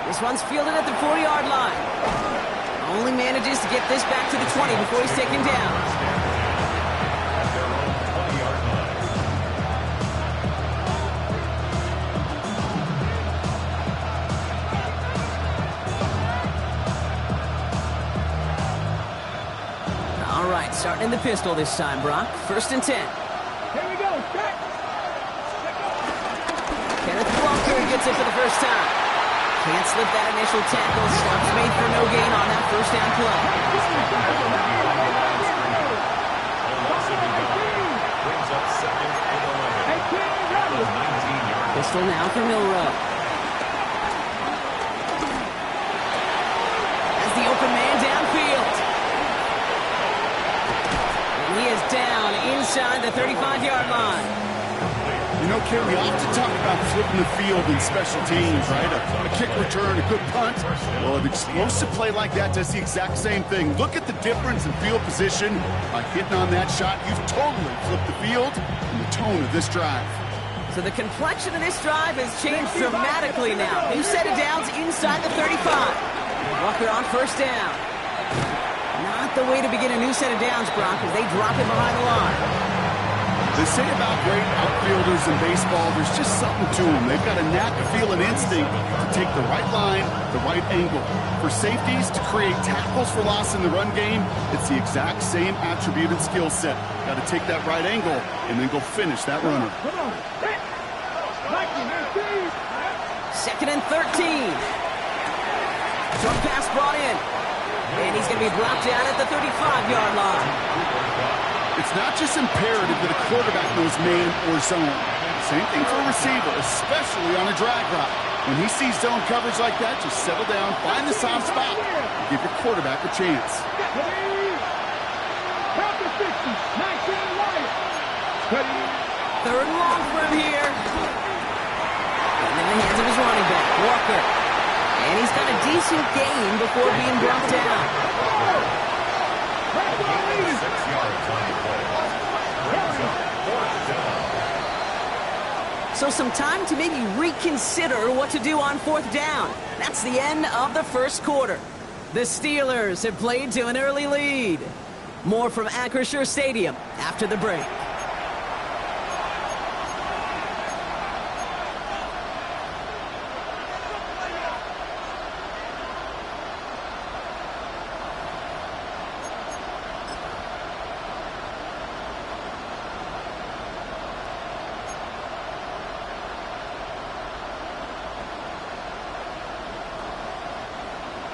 This one's fielded at the 40-yard line. Only manages to get this back to the 20 before he's taken down. All right, starting in the pistol this time, Brock. 1st and 10. Here we go. Kenneth Walker gets it for the first time. Can't slip that initial tackle. Stops made for no gain on that 1st down play. Pistol now for Milrow. As the open man downfield. And he is down inside the 35-yard line. You know, Ken, we often talk about flipping the field in special teams, right? A kick return, a good punt. Well, an explosive play like that does the exact same thing. Look at the difference in field position. By hitting on that shot, you've totally flipped the field and the tone of this drive. So the complexion of this drive has changed dramatically now. New set of downs inside the 35. Walker on 1st down. Not the way to begin a new set of downs, Brock, as they drop it behind the line. They say about great outfielders in baseball, there's just something to them. They've got a knack, a feel, and instinct to take the right line, the right angle. For safeties, to create tackles for loss in the run game, it's the exact same attribute and skill set. Got to take that right angle and then go finish that runner. 2nd and 13. Short pass brought in. And he's going to be blocked down at the 35-yard line. It's not just imperative that a quarterback knows man or zone. Same thing for a receiver, especially on a drag route. When he sees zone coverage like that, just settle down, find the soft spot, and give your quarterback a chance. 3rd and long for him here. And in the hands of his running back, Walker. And he's got a decent gain before being brought down. So some time to maybe reconsider what to do on 4th down. That's the end of the 1st quarter. The Steelers have played to an early lead. More from Acrisure Stadium after the break.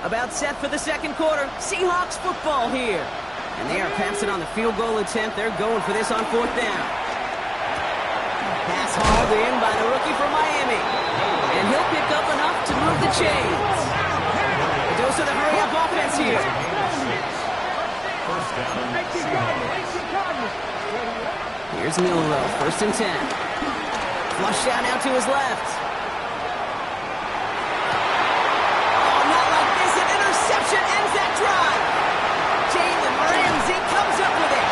About set for the 2nd quarter. Seahawks football here. And they are passing on the field goal attempt. They're going for this on 4th down. Pass hauled in by the rookie from Miami. And he'll pick up enough to move the chains. A dose of the hurry-up offense here. Here's Milrow, 1st and 10. Flush down out to his left. Ends that drive. Jalen Ramsey comes up with it.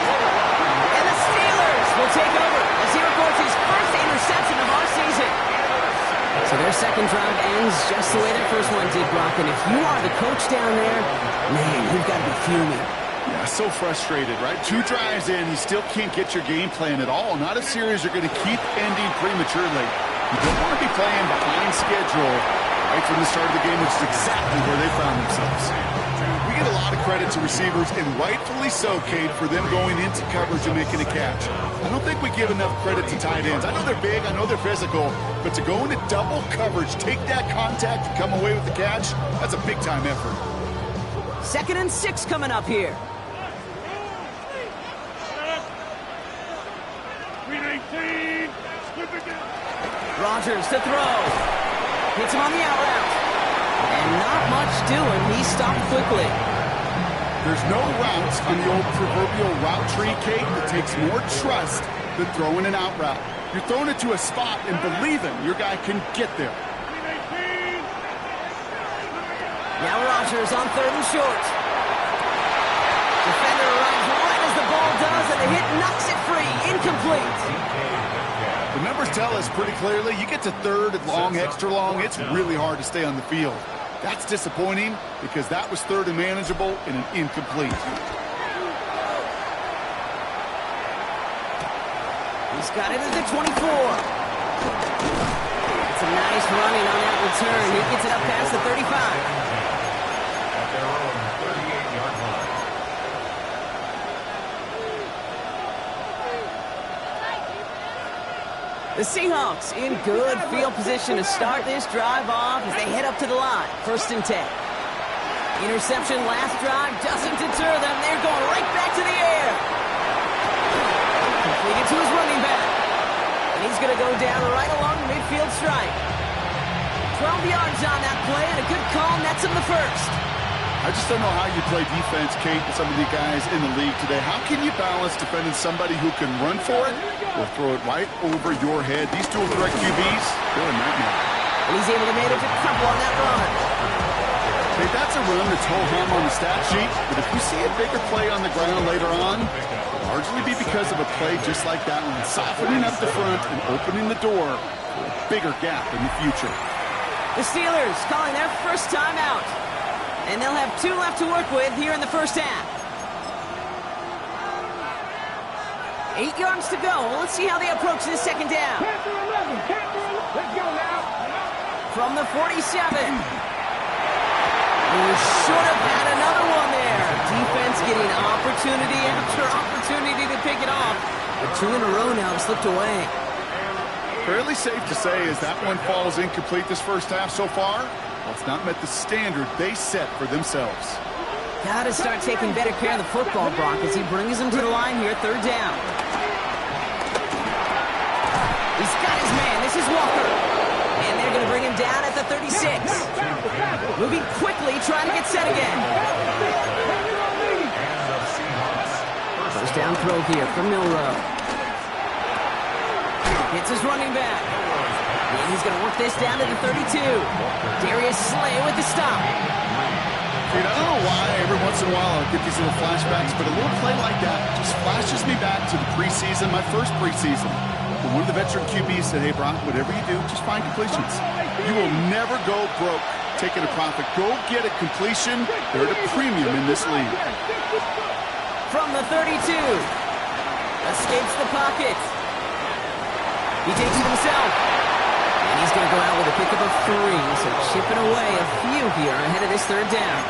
And the Steelers will take over as he records his 1st interception of our season. So their 2nd drive ends just the way their 1st one did, Brock. And if you are the coach down there, man, you've got to be fuming. Yeah, so frustrated, right? 2 drives in, you still can't get your game plan at all. Not a series you're going to keep ending prematurely. You don't want to be playing behind schedule right from the start of the game, which is exactly where they found themselves. We get a lot of credit to receivers, and rightfully so, Kate, for them going into coverage and making a catch. I don't think we give enough credit to tight ends. I know they're big, I know they're physical, but to go into double coverage, take that contact, and come away with the catch, that's a big-time effort. 2nd and 6 coming up here. 319. Rodgers to throw. Hits him on the out route. And not much doing. He stopped quickly. There's no route on the old proverbial route tree, Kate, that takes more trust than throwing an out route. You're throwing it to a spot and believing your guy can get there. Now Rodgers on 3rd and short. Defender runs right as the ball does, and the hit knocks it free. Incomplete. The numbers tell us pretty clearly, you get to 3rd and long, extra long, it's really hard to stay on the field. That's disappointing because that was third and manageable and an incomplete. He's got it at the 24. It's a nice running on that return. He gets it up past the 35. At their own 38-yard line. The Seahawks in good field position to start this drive off as they head up to the line. 1st and 10. Interception last drive doesn't deter them. They're going right back to the air. Completed to his running back. And he's going to go down right along the midfield stripe. 12 yards on that play, and a good call nets him the first. I just don't know how you play defense, Kate, with some of the guys in the league today. How can you balance defending somebody who can run for it or throw it right over your head? These dual threat QBs, they're a nightmare. And he's able to manage a couple on that run. Hey, that's a run that's ho-hum on the stat sheet, but if you see a bigger play on the ground later on, it'll largely be because of a play just like that one, softening up the front and opening the door for a bigger gap in the future. The Steelers calling their first time out. And they'll have 2 left to work with here in the first half. 8 yards to go. Let's see how they approach this second down. Panther 11. Let's go now. From the 47. We should have had another one there. Defense getting opportunity after opportunity to pick it off. But 2 in a row now have slipped away. Fairly safe to say as that one falls incomplete this first half so far. Well, it's not met the standard they set for themselves. Got to start taking better care of the football, Brock, as he brings him to the line here, 3rd down. He's got his man. This is Walker. And they're going to bring him down at the 36. Moving quickly, trying to get set again. First down throw here from Milrow. Hits his running back. And he's going to work this down to the 32. Darius Slay with the stop. Dude, I don't know why every once in a while I get these little flashbacks, but a little play like that just flashes me back to the preseason, my first preseason. When one of the veteran QBs said, hey, Brock, whatever you do, just find completions. You will never go broke taking a profit. Go get a completion. They're at a premium in this league. From the 32. Escapes the pocket. He takes it himself. And he's going to go out with a pickup of 3. So chipping away a few here ahead of this 3rd down.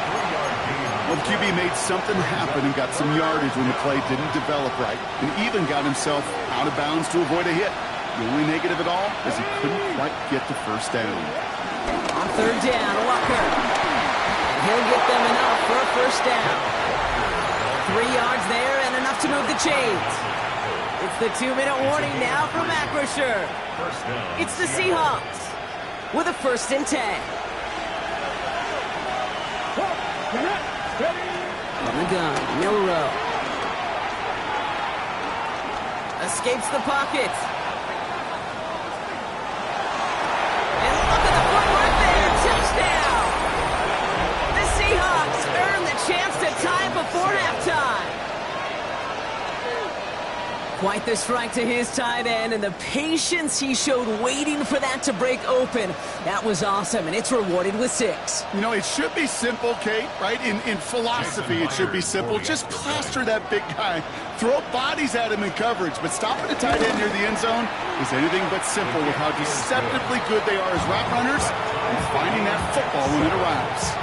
Well, the QB made something happen and got some yardage when the play didn't develop right. And even got himself out of bounds to avoid a hit. The only negative at all is he couldn't quite get the first down. On 3rd down, Walker. And he'll get them enough for a first down. 3 yards there and enough to move the chains. It's the 2-minute warning now from Acrisure. It's the Seahawks with a 1st and 10. On the gun, Milrow. Escapes the pocket. And look at the footwork there. Touchdown. The Seahawks earn the chance to tie it before halftime. Quite the strike to his tight end, and the patience he showed waiting for that to break open. That was awesome, and it's rewarded with 6. You know, it should be simple, Kate, right? In philosophy, it should be simple. Just plaster that big guy. Throw bodies at him in coverage, but stopping a tight end near the end zone is anything but simple with how deceptively good they are as route runners and finding that football when it arrives.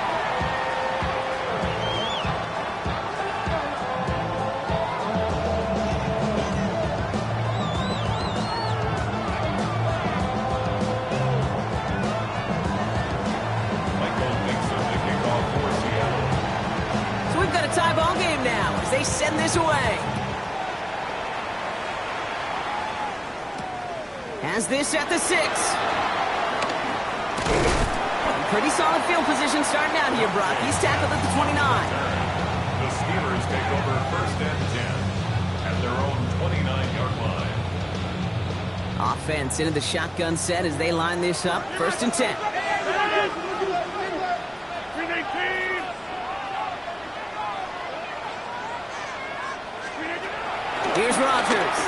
Tie ball game now as they send this away. Has this at the 6. Pretty solid field position starting out here, Brock. He's tackled at the 29. The Steelers take over 1st and 10 at their own 29-yard line. Offense into the shotgun set as they line this up. 1st and 10. Here's Rodgers.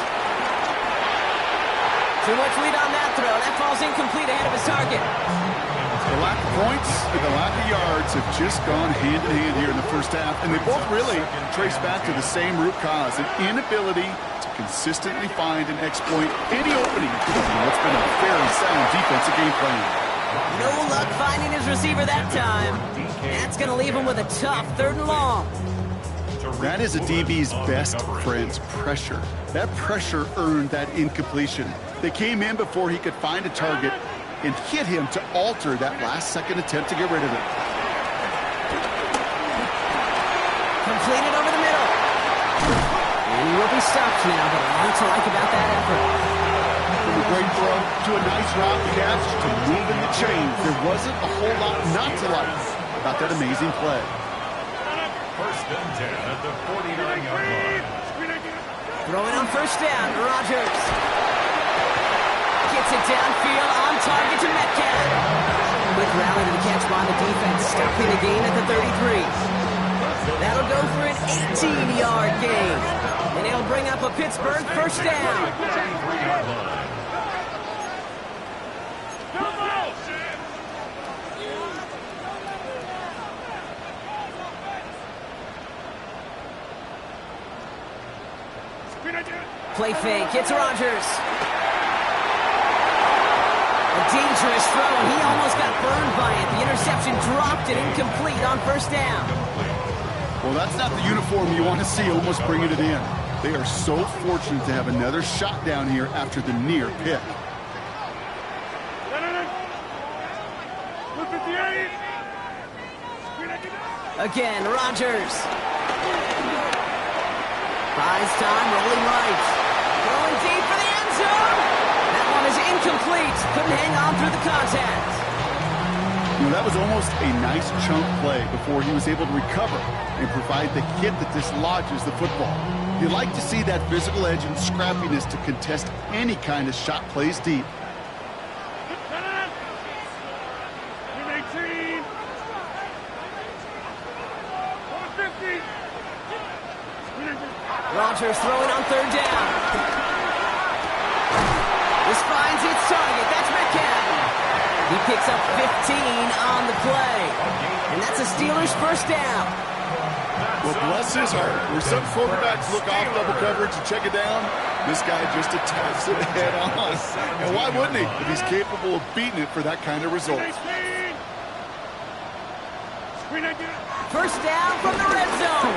Too much lead on that throw. That falls incomplete ahead of his target. The lack of points and the lack of yards have just gone hand in hand here in the first half, and they both really trace back to the same root cause, an inability to consistently find and exploit any opening in what's been a very sound defensive game plan. No luck finding his receiver that time. That's going to leave him with a tough 3rd and long. That is a DB's best friend's pressure. That pressure earned that incompletion. They came in before he could find a target and hit him to alter that last-second attempt to get rid of it. Completed over the middle. And he will be stopped now, but a lot to like about that effort. From a great throw to a nice route catch to moving the chains, there wasn't a whole lot not to like about that amazing play. 1st and 10 at the 49-yard line. Throwing on 1st down, Rodgers. Gets it downfield, on target to Metcalf. Quick rally to the catch by the defense, stopping the gain at the 33. That'll go for an 18-yard gain. And it'll bring up a Pittsburgh 1st down. Play fake, it's Rodgers. A dangerous throw, and he almost got burned by it. The interception dropped it incomplete on 1st down. Well, that's not the uniform you want to see almost bringing it in. They are so fortunate to have another shot down here after the near pick. Again, Rodgers. Buys time, rolling right. Going deep for the end zone. That one is incomplete. Couldn't hang on through the contact. You know, that was almost a nice chunk play before he was able to recover and provide the hit that dislodges the football. You like to see that physical edge and scrappiness to contest any kind of shot plays deep. Rodgers throwing on 3rd down. This finds its target. That's Metcalf. He picks up 15 on the play. And that's a Steelers 1st down. Well, bless his heart. Where some quarterbacks look off double coverage and check it down, this guy just attacks it head on. And why wouldn't he if he's capable of beating it for that kind of result? 1st down from the red zone.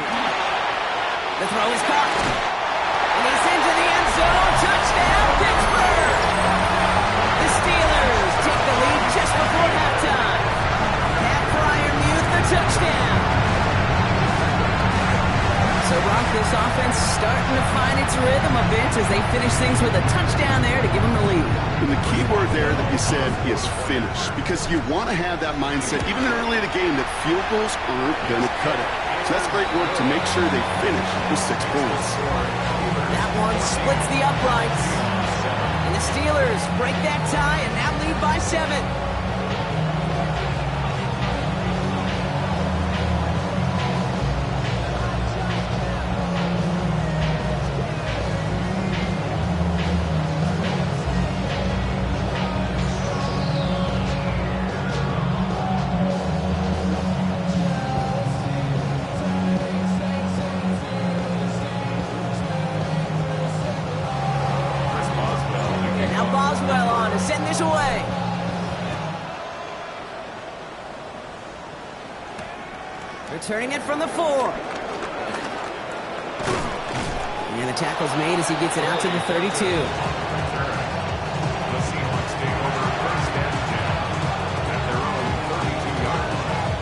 The throw is caught. And he's into the end zone. Touchdown, Pittsburgh! The Steelers take the lead just before halftime. Pat Fryermuth, the touchdown. So, Brock, this offense starting to find its rhythm a bit as they finish things with a touchdown there to give them the lead. And the key word there that you said is finish, because you want to have that mindset, even early in the game, that field goals aren't going to cut it. So that's great work to make sure they finish with 6 points. That one splits the uprights. And the Steelers break that tie and now lead by 7. Send this away. Returning it from the 4. And the tackle's made as he gets it out to the 32. The Seahawks take over 1st and 10 at their own 32-yard line.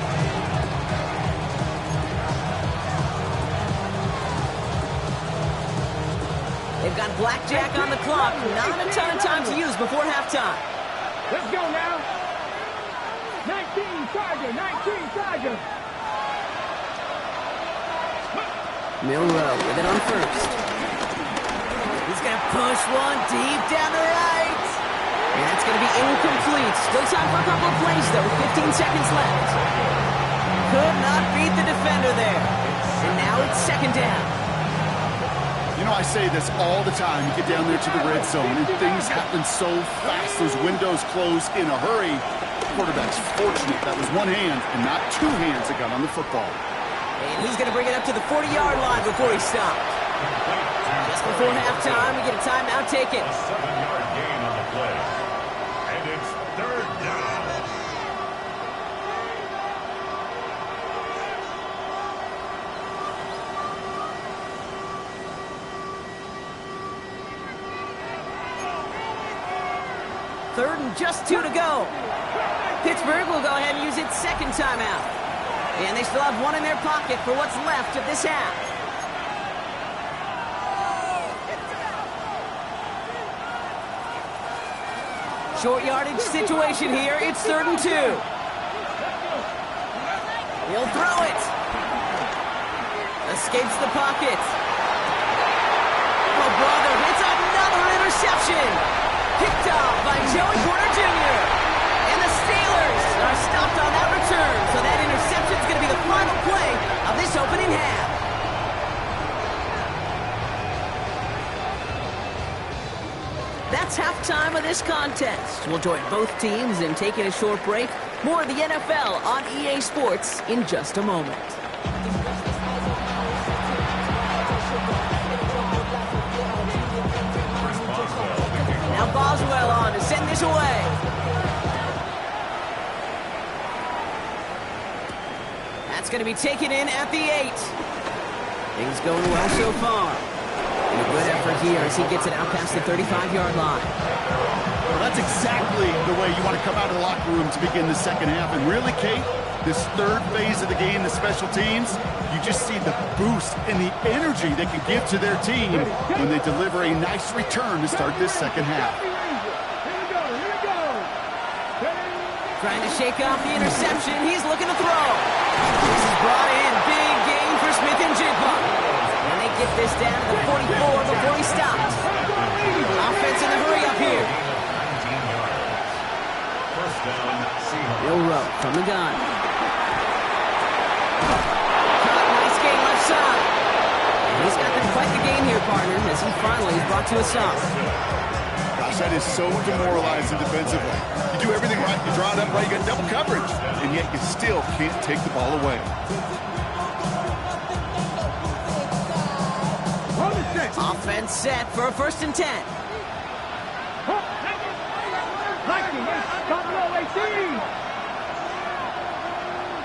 They've got blackjack on the clock. Not a ton of time to use before halftime. Let's go now. 19 Charger, 19 Charger. Milrow with it on 1st. He's going to push one deep down the right. And that's going to be incomplete. Still time for a couple of plays, though, with 15 seconds left. Could not beat the defender there. And now it's 2nd down. You know, I say this all the time. You get down there to the red zone, and things happen so fast. Those windows close in a hurry. The quarterback's fortunate that was one hand and not two hands that got on the football. And he's going to bring it up to the 40-yard line before he stopped. Just before halftime, we get a timeout taken. A 7-yard gain on the play. And it's third down. Third and just 2 to go. Pittsburgh will go ahead and use its second timeout. And they still have one in their pocket for what's left of this half. Short yardage situation here. It's 3rd and 2. He'll throw it. Escapes the pocket. Oh, brother, it's another interception. Picked off by Joey Porter Jr. And the Steelers are stopped on that return. So that interception is going to be the final play of this opening half. That's halftime of this contest. We'll join both teams in taking a short break. More of the NFL on EA Sports in just a moment. Now Boswell on to send this away. That's going to be taken in at the 8. Things going well so far. And a good effort here as he gets it out past the 35-yard line. Well, that's exactly the way you want to come out of the locker room to begin the second half. And really, Kate, this third phase of the game, the special teams, you just see the boost and the energy they can give to their team when they deliver a nice return to start this second half. Trying to shake off the interception. He's looking to throw. This is brought in. Big gain for Smith and Jigba. And they get this down to the 44 before he stops. Offense in the hurry up here. First down, Seahawks. Bill Rowe from the gun. Nice gain left side. And he's got to fight the game here, partner, as he finally is brought to a stop. Gosh, that is so demoralizing defensively. You do everything right, you draw it up right, you got double coverage, and yet you still can't take the ball away. Offense set for a 1st and 10.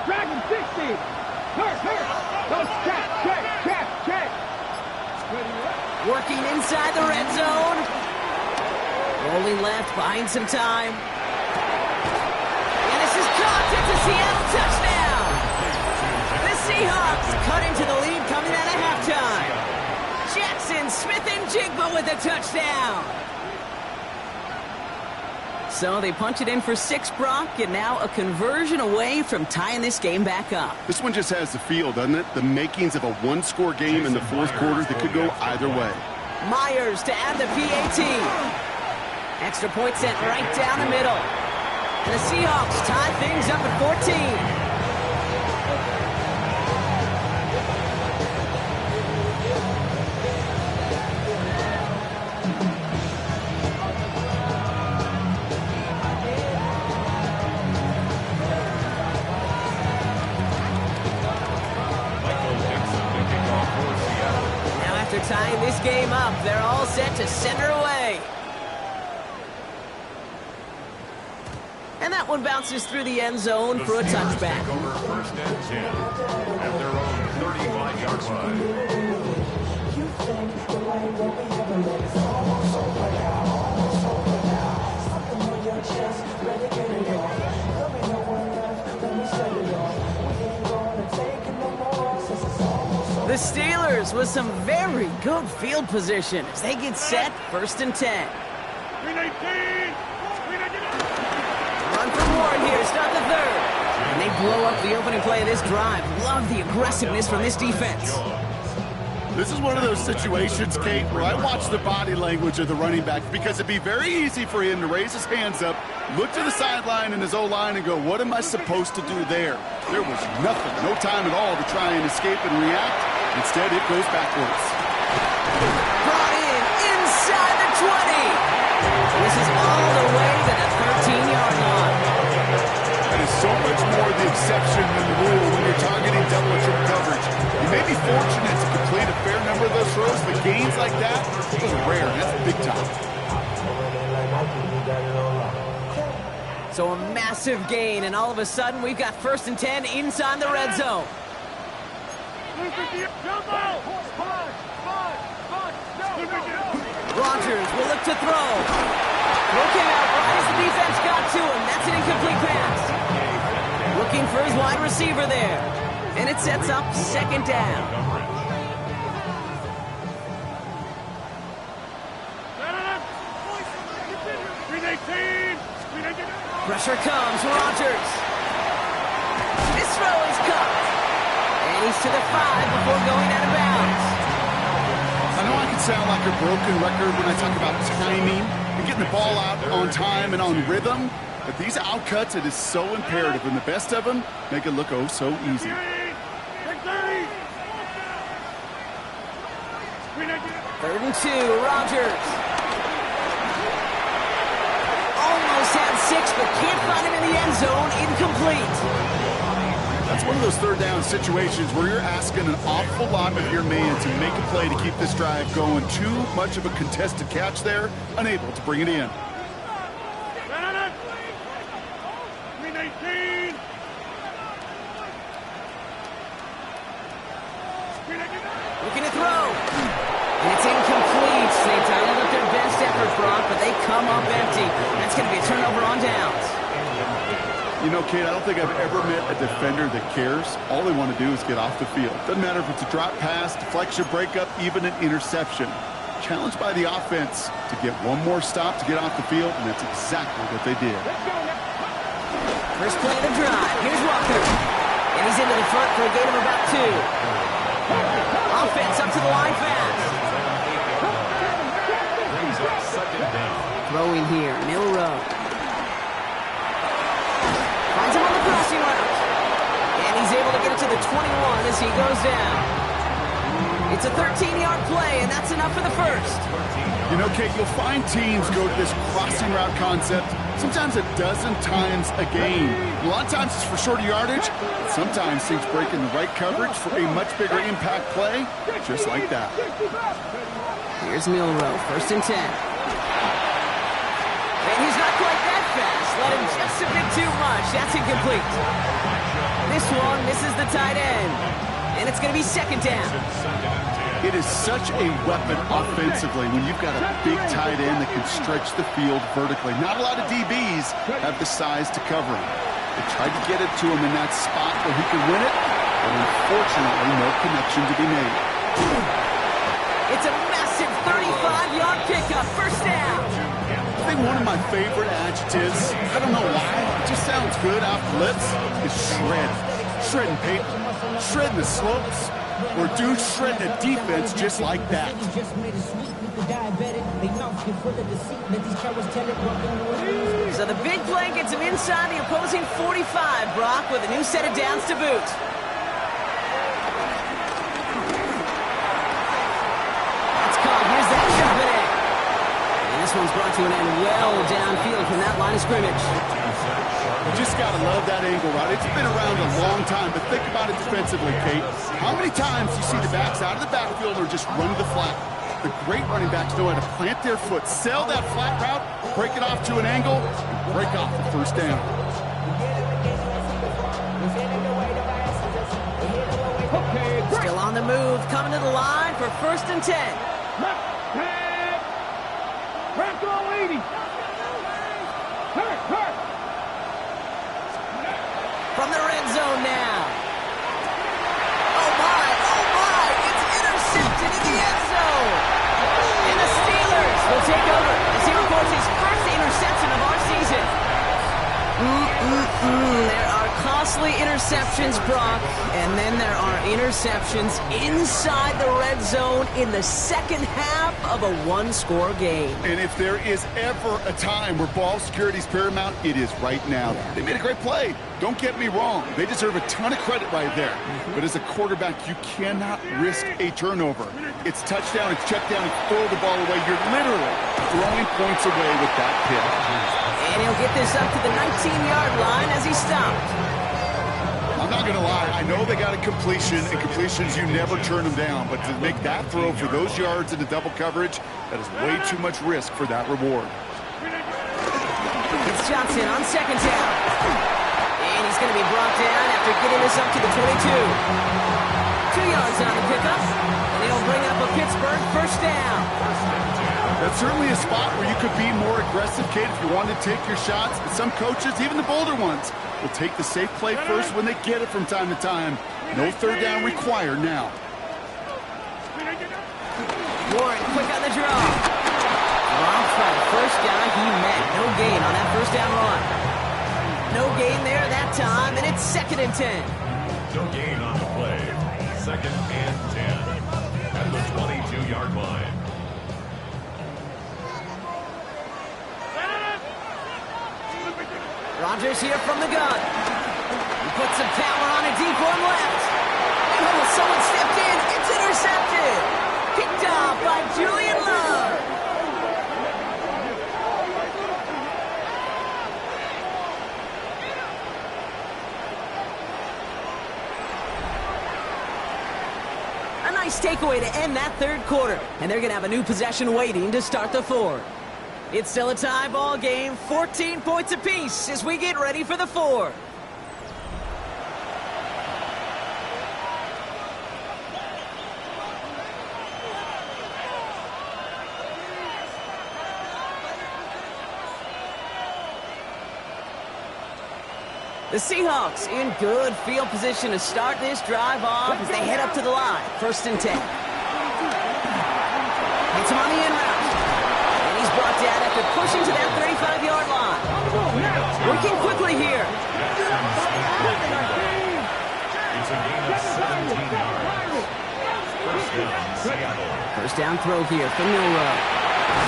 Dragon 60. Check. Working inside the red zone. Rolling left, buying some time. And this is caught. It's a Seattle touchdown. The Seahawks cut into the lead coming out of halftime. Jackson, Smith, and Jigba with a touchdown. So they punch it in for 6, Brock, and now a conversion away from tying this game back up. This one just has the feel, doesn't it? The makings of a one-score game in the fourth quarter that could go either way. Myers to add the PAT. Extra point sent right down the middle. And the Seahawks tie things up at 14. Tying this game up, they're all set to send her away. And that one bounces through the end zone for a touchback. Take over 1st and 10 at their own 35-yard The Steelers with some very good field position as they get set 1st and 10. Run for Warren here, start the 3rd. And they blow up the opening play of this drive. Love the aggressiveness from this defense. This is one of those situations, Kate, where I watch the body language of the running back because it'd be very easy for him to raise his hands up, look to the sideline in his O-line and go, what am I supposed to do there? There was nothing, no time at all to try and escape and react. Instead, it goes backwards. This is all the way to the 13-yard line. That is so much more the exception than the rule when you're targeting double or triple coverage. You may be fortunate to complete a fair number of those throws, but gains like that, those are rare. That's big time. So a massive gain, and all of a sudden we've got 1st and 10 inside the red zone. Rodgers will look to throw. Looking out right as the defense got to him. That's an incomplete pass. Looking for his wide receiver there. And it sets up 2nd down. Pressure comes for Rodgers. This throw is caught. And he's to the 5 before going out of bounds. I know I can sound like a broken record when I talk about timing and getting the ball out on time and on rhythm, but these outcuts, it is so imperative, and the best of them make it look oh so easy. 3rd and 2, Rodgers. Almost had 6, but can't find him in the end zone. Incomplete. That's one of those 3rd down situations where you're asking an awful lot of your man to make a play to keep this drive going. Too much of a contested catch there, unable to bring it in. Looking to throw. And it's incomplete. They dialed up their best effort, Brock, but they come up empty. That's going to be a turnover on downs. You know, Kate, I don't think I've ever met a defender that cares. All they want to do is get off the field. Doesn't matter if it's a drop pass, deflection, breakup, even an interception. Challenged by the offense to get one more stop to get off the field, and that's exactly what they did. First play of the drive. Here's Walker. And he's into the front for a gain of about 2. Offense up to the line fast. Throwing here, Milrow. Finds him on the crossing route. And he's able to get it to the 21 as he goes down. It's a 13-yard play, and that's enough for the 1st. You know, Kate, you'll find teams go to this crossing route concept sometimes a dozen times a game. A lot of times it's for shorter yardage. Sometimes things break in the right coverage for a much bigger impact play, just like that. Here's Milrow, 1st and 10. And he's not quite that fast. Let him just a bit too much. That's incomplete. This one misses the tight end. And it's going to be 2nd down. It is such a weapon offensively when you've got a big tight end that can stretch the field vertically. Not a lot of DBs have the size to cover him. They tried to get it to him in that spot where he could win it, but unfortunately no connection to be made. It's a massive 35-yard pickup, 1st down. I think one of my favorite adjectives, I don't know why, it just sounds good off the lips, is shred. Shredding paper, shredding the slopes, or dude shredding a defense just like that. So the big play gets him inside the opposing 45, Brock, with a new set of downs to boot. That's caught. Here's that jumping. And this one's brought to an end well downfield from that line of scrimmage. You just got to love that angle route. It's been around a long time, but think about it defensively, Kate. How many times do you see the backs out of the backfield or just run to the flat? The great running backs know how to plant their foot, sell that flat route, break it off to an angle, and break off the 1st down. Still on the move, coming to the line for 1st and 10. Crack all 80. Hurt. From the red zone now. Oh my, it's intercepted in the end zone. And the Steelers will take over as he records his 1st interception of our season. There are costly interceptions, Brock, and then there are interceptions inside the red zone in the second half of a one-score game. And if there is ever a time where ball security is paramount, it is right now. They made a great play. Don't get me wrong. They deserve a ton of credit right there. But as a quarterback, you cannot risk a turnover. It's touchdown, it's check down, it's throw the ball away. You're literally throwing points away with that pick. And he'll get this up to the 19-yard line as he stopped. I'm not going to lie. I know they got a completion, and completions, you never turn them down. But to make that throw for those yards into double coverage, that is way too much risk for that reward. It's Johnson on second down. And he's going to be brought down after getting this up to the 22. 2 yards on the pickup. And he'll bring up a Pittsburgh first down. That's certainly a spot where you could be more aggressive, kid, if you want to take your shots. But some coaches, even the bolder ones, will take the safe play first when they get it from time to time. No third down required now. Warren quick on the draw. Long try, first down he met. No gain on that first down run. No gain there that time, and it's 2nd and 10. No gain on the play. 2nd and 10 at the 22-yard line. Rodgers here from the gun. He puts some power on a deep one left. Oh, someone stepped in. It's intercepted. Picked off by Julian Love. A nice takeaway to end that third quarter. And they're going to have a new possession waiting to start the fourth. It's still a tie ball game, 14 points apiece as we get ready for the fourth. The Seahawks in good field position to start this drive off as they head up to the line. 1st and 10. Hits him on the in route. Brought down after pushing to that 35-yard line. Working quickly here. It's a gain of 17 yards. First down, Seattle. First down throw here from Milrow.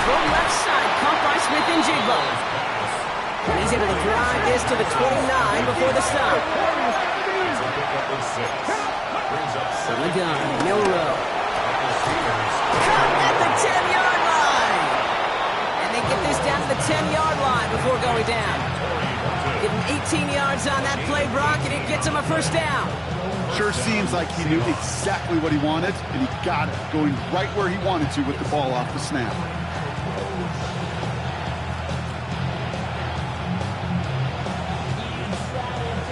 From left side, caught by Smith and Jigba. And he's able to drive this to the 29 before the stop. It's a pickup of 6. Brings up From the gun, Milrow. Steelers. Cut at the 10-yard line. They get this down to the 10-yard line before going down. Give him 18 yards on that play, Brock, and it gets him a first down. Sure seems like he knew exactly what he wanted, and he got it, going right where he wanted to with the ball off the snap.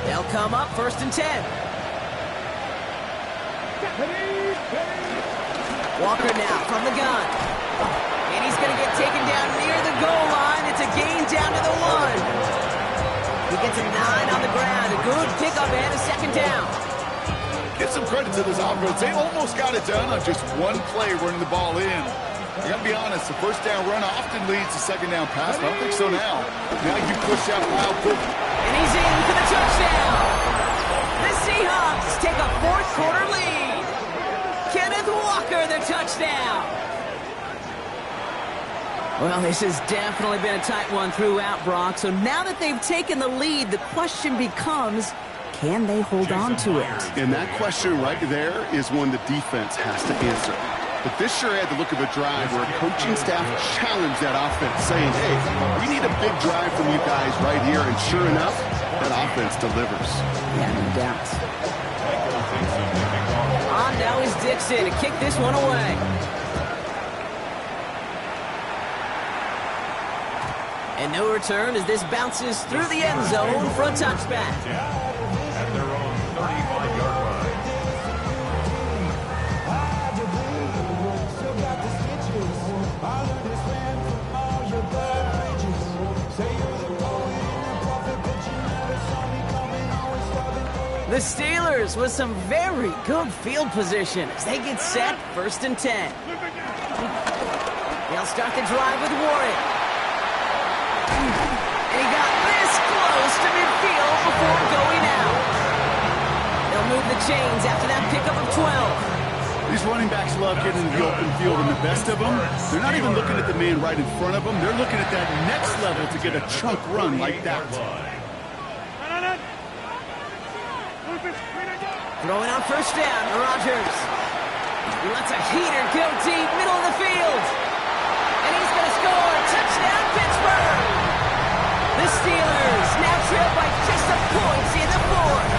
They'll come up 1st and 10. Walker now from the gun. And he's going to get taken down near the goal line. It's a gain down to the 1. He gets a 9 on the ground. A good pickup and a 2nd down. Give some credit to this offense. They almost got it done on just one play running the ball in. I got to be honest, the first down run often leads to 2nd down pass, but I don't think so now. Now you push that wild pivot. And he's in for the touchdown. The Seahawks take a 4th quarter lead. Kenneth Walker, the touchdown. Well, this has definitely been a tight one throughout, Brock. So now that they've taken the lead, the question becomes, can they hold on to it? And that question right there is one the defense has to answer. But this sure had the look of a drive where a coaching staff challenged that offense, saying, hey, we need a big drive from you guys right here. And sure enough, that offense delivers. Yeah, no doubt. On now is Dixon to kick this one away. And no return as this bounces through the end zone for a touchback. At their own 35-yard line. The Steelers with some very good field position as they get set 1st and 10. They'll start the drive with Warren. And he got this close to midfield before going out. chains after that pickup of 12. These running backs love getting in the open field, and the best of them, they're not even looking at the man right in front of them. They're looking at that next level to get a chunk run like that. Throwing on first down, Rodgers. He lets a heater go deep, middle of the field. And he's going to score. Touchdown, Pittsburgh. The Steelers now trail by just a point in the fourth.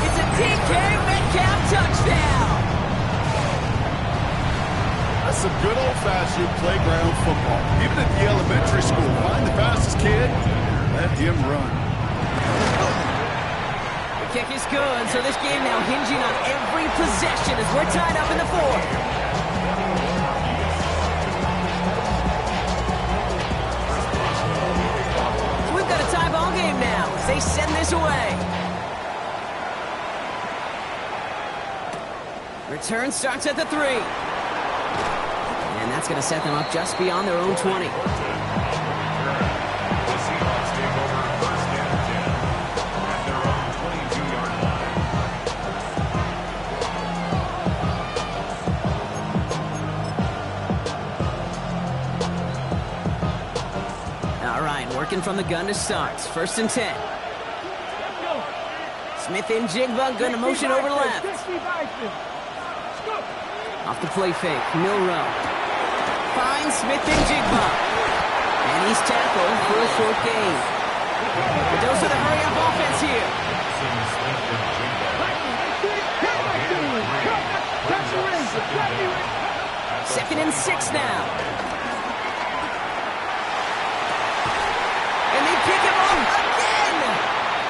It's a DK Metcalf touchdown. That's some good old-fashioned playground football. Even at the elementary school, find the fastest kid, let him run. The kick is good, so this game now hinging on every possession as we're tied up in the fourth. We've got a tie ball game now as they send this away. Return starts at the 3. And that's going to set them up just beyond their own 20. The Seahawks take over first and 10 at their own 22-yard line. All right, working from the gun to start. First and 10. Smith and Jigba going to motion over left. Off the play fake, Milrow finds Smith and Jigba. And he's tackled for a short gain. The dose of the hurry-up offense here. Second and 6 now. And they pick him up again.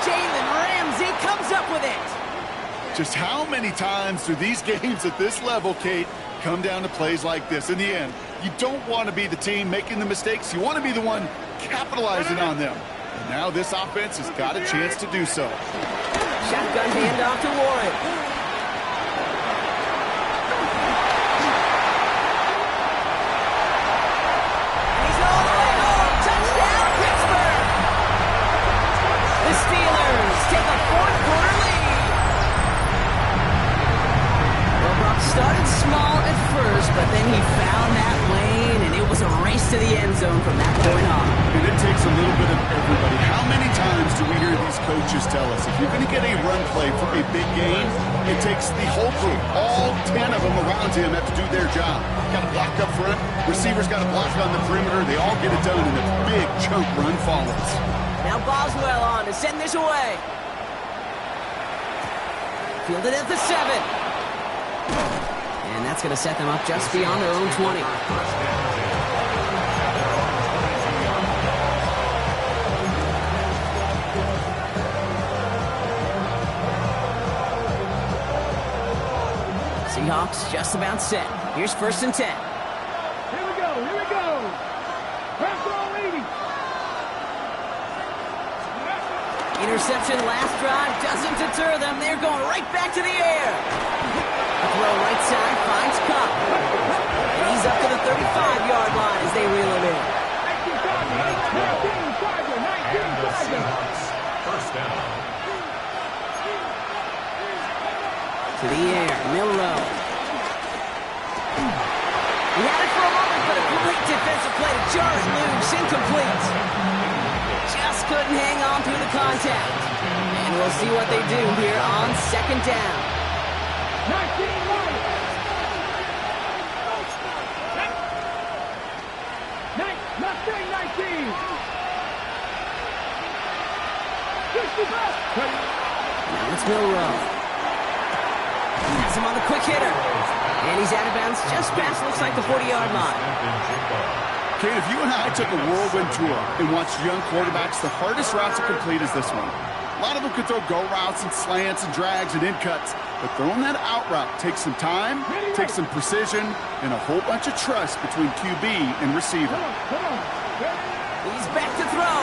Jalen Ramsey comes up with it. Just how many times do these games at this level, Kate, come down to plays like this? In the end, you don't want to be the team making the mistakes. You want to be the one capitalizing on them. And now this offense has got a chance to do so. Shotgun handoff to Warren. He's all the way home. Touchdown, Pittsburgh. The Steelers take a fourth-quarter lead. Started small at first, but then he found that lane, and it was a race to the end zone from that point on. And it takes a little bit of everybody. How many times do we hear these coaches tell us, if you're going to get a run play for a big game, it takes the whole group, all 10 of them around him have to do their job. Got to block up front, receivers got to block on the perimeter, they all get it done, and a big chunk run follows. Now Boswell on to send this away. Fielded at the 7. And that's going to set them up just beyond their own 20. Seahawks just about set. Here's first and 10. Here we go, here we go. Press on 80. Interception last drive doesn't deter them. They're going right back to the air. Throw right side, finds Cup. And he's up to the 35-yard line as they reel him in. And the Seahawks first down. To the air, Milrow. He had it for a moment, but a great defensive play to jar it loose, incomplete. Just couldn't hang on through the contact. And we'll see what they do here on second down. 19 Now it's Milrow. Has him on the quick hitter. And he's out of bounds just past, looks like the 40-yard line. Kate, if you and I took a whirlwind tour and watched young quarterbacks, the hardest route to complete is this one. A lot of them could throw go routes and slants and drags and in cuts, but throwing that out route takes some time, takes some precision, and a whole bunch of trust between QB and receiver. He's back to throw.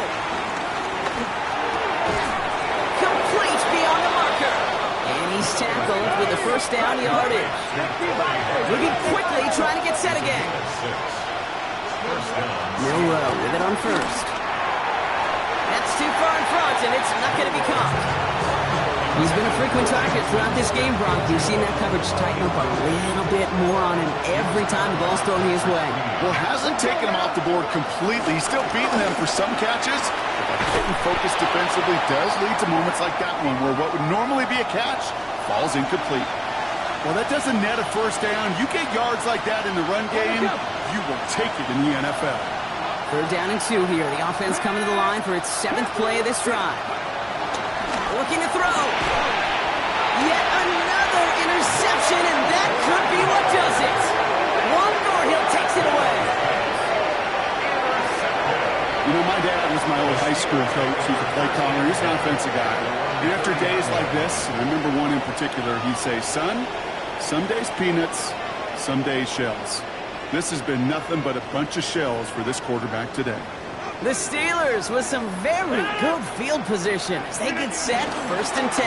Complete beyond the marker. And he's tackled with the first down yardage. Moving quickly, trying to get set again. Milrow with it on first. That's too far in front, and it's not going to be caught. He's been a frequent target throughout this game, Brock. You've seen that coverage tighten up a little bit more on him every time the ball's thrown his way. Well, hasn't taken him off the board completely. He's still beating them for some catches. But getting focused defensively does lead to moments like that one where what would normally be a catch falls incomplete. Well, that doesn't net a first down. You get yards like that in the run game, you will take it in the NFL. 3rd down and 2 here. The offense coming to the line for its 7th play of this drive. Looking to throw. Yet another interception, and that could be what does it. One more, he'll take it away. You know, my dad was my old high school coach. He's a play caller. He's an offensive guy. And after days like this, and I remember one in particular, he'd say, son, some days peanuts, some days shells. This has been nothing but a bunch of shells for this quarterback today. The Steelers with some very good field position as they get set 1st and 10.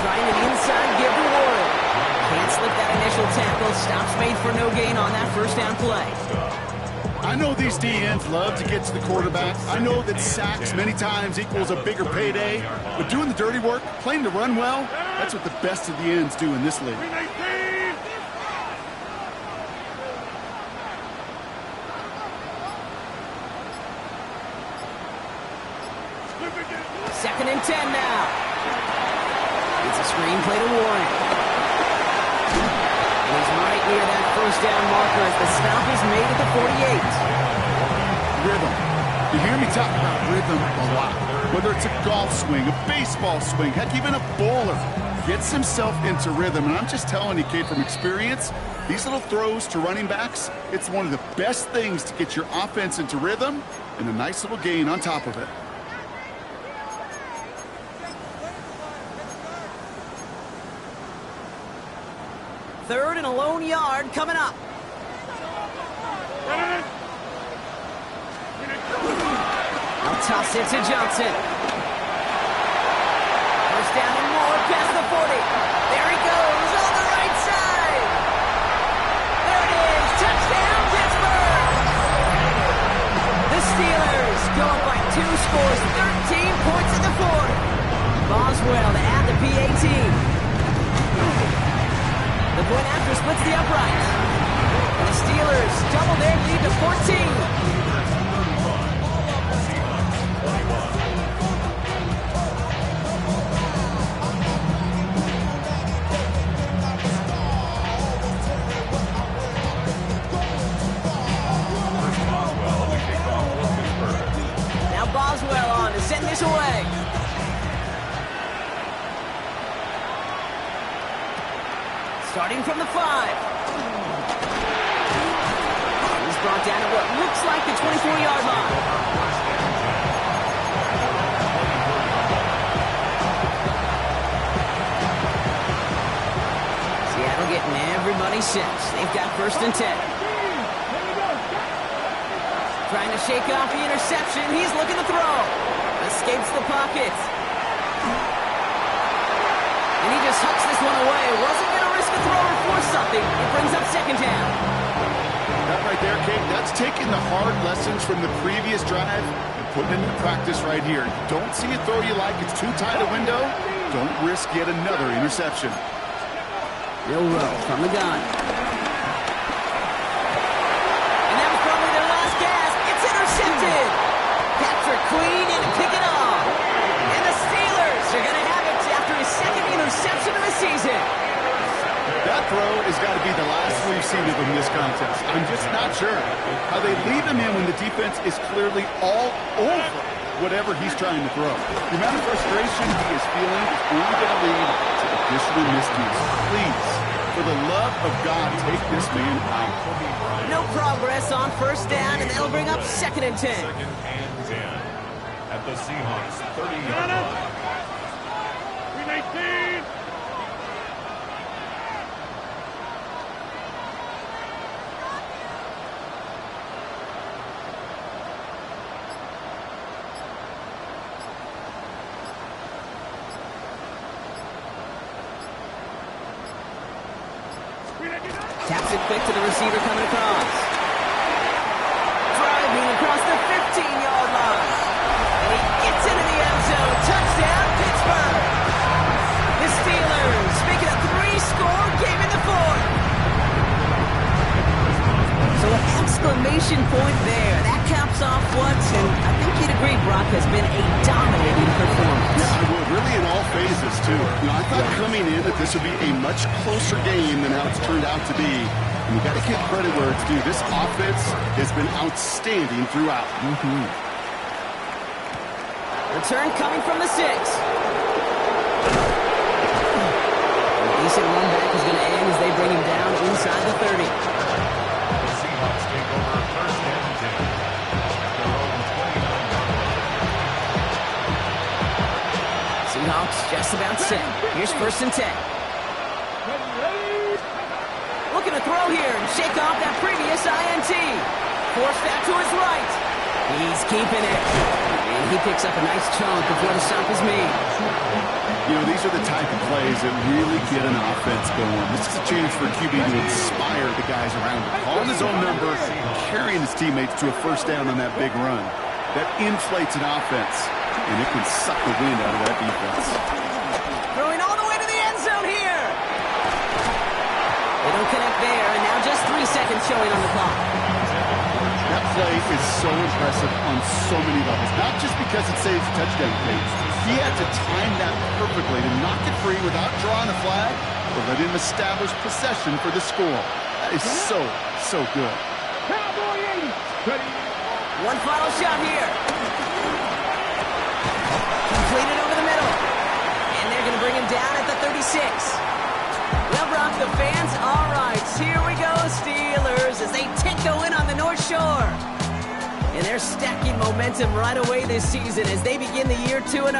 Trying an inside give rewarded. Can't slip that initial tackle. Stops made for no gain on that 1st down play. I know these DNs love to get to the quarterback. I know that sacks many times equals a bigger payday. But doing the dirty work, playing to run well, that's what the best of the ends do in this league. Second and 10 now. It's a screen play to Warren. And he's right near that 1st down marker as the stop is made at the 48. Rhythm. You hear me talk about rhythm a lot. Whether it's a golf swing, a baseball swing, heck, even a bowler gets himself into rhythm. And I'm just telling you, kid, from experience, these little throws to running backs, it's one of the best things to get your offense into rhythm and a nice little gain on top of it. Third and a lone yard coming up. I'll toss it to Johnson. 1st down and more past the 40. There he goes on the right side. There it is. Touchdown, Pittsburgh. The Steelers go up by 2 scores, 13 points in the 4th. Boswell to add the PAT. The point after splits the uprights. And the Steelers double their lead to 14. Now Boswell on to send this away. Starting from the 5. He's brought down at what looks like the 24-yard line. Seattle getting everybody set. They've got 1st and 10. Trying to shake off the interception. He's looking to throw. Escapes the pocket. And he just hucks this one away. Wasn't going to risk a throw or force something. It brings up 2nd down. That right there, Kate, that's taking the hard lessons from the previous drive and putting it into practice right here. You don't see a throw you like, it's too tight a window, don't risk yet another interception. Real row from the gun. And that was probably their last gasp. It's intercepted. Patrick Queen in to pick it off. And the Steelers are going to have it after his 2nd interception of the season. That throw has got to be the last we've seen of him this contest. I'm just not sure how they leave him in when the defense is clearly all over whatever he's trying to throw. The amount of frustration he is feeling is only going to lead to additional miscues. Please, for the love of God, take this man out. No progress on 1st down, and that'll bring up 2nd and 10. 2nd and 10 at the Seahawks 30-yard line. 319. Taps it quick to the receiver coming across. Driving across the 15-yard line. And he gets into the end zone. Touchdown, Pittsburgh. too. You know, I thought coming in that this would be a much closer game than how it's turned out to be. And you got to give credit where it's due. This offense has been outstanding throughout. Return coming from the 6. Decent run back is going to end as they bring him down inside the 30. The Seahawks take over first and 10 at their own 29-yard line. Seahawks just about set. Here's first and 10. Looking to throw here and shake off that previous INT. Force that to his right. He's keeping it. And he picks up a nice chunk before the stop is made. You know, these are the type of plays that really get an offense going. This is a chance for QB to inspire the guys around him. Calling his own number, carrying his teammates to a first down on that big run. That inflates an offense, and it can suck the wind out of that defense. Throwing all the way to the end zone here. They don't connect there, and now just 3 seconds showing on the clock. That play is so impressive on so many levels, not just because it saves a touchdown pace. He had to time that perfectly to knock it free without drawing a flag or let him establish possession for the score. That is so, so good. Cowboy 80. Ready. One final shot here. Completed over the middle. And they're going to bring him down at the 36. Well, Brock, the fans, all right, here we go, Steelers, as they take the win on the North Shore. And they're stacking momentum right away this season as they begin the year 2-0.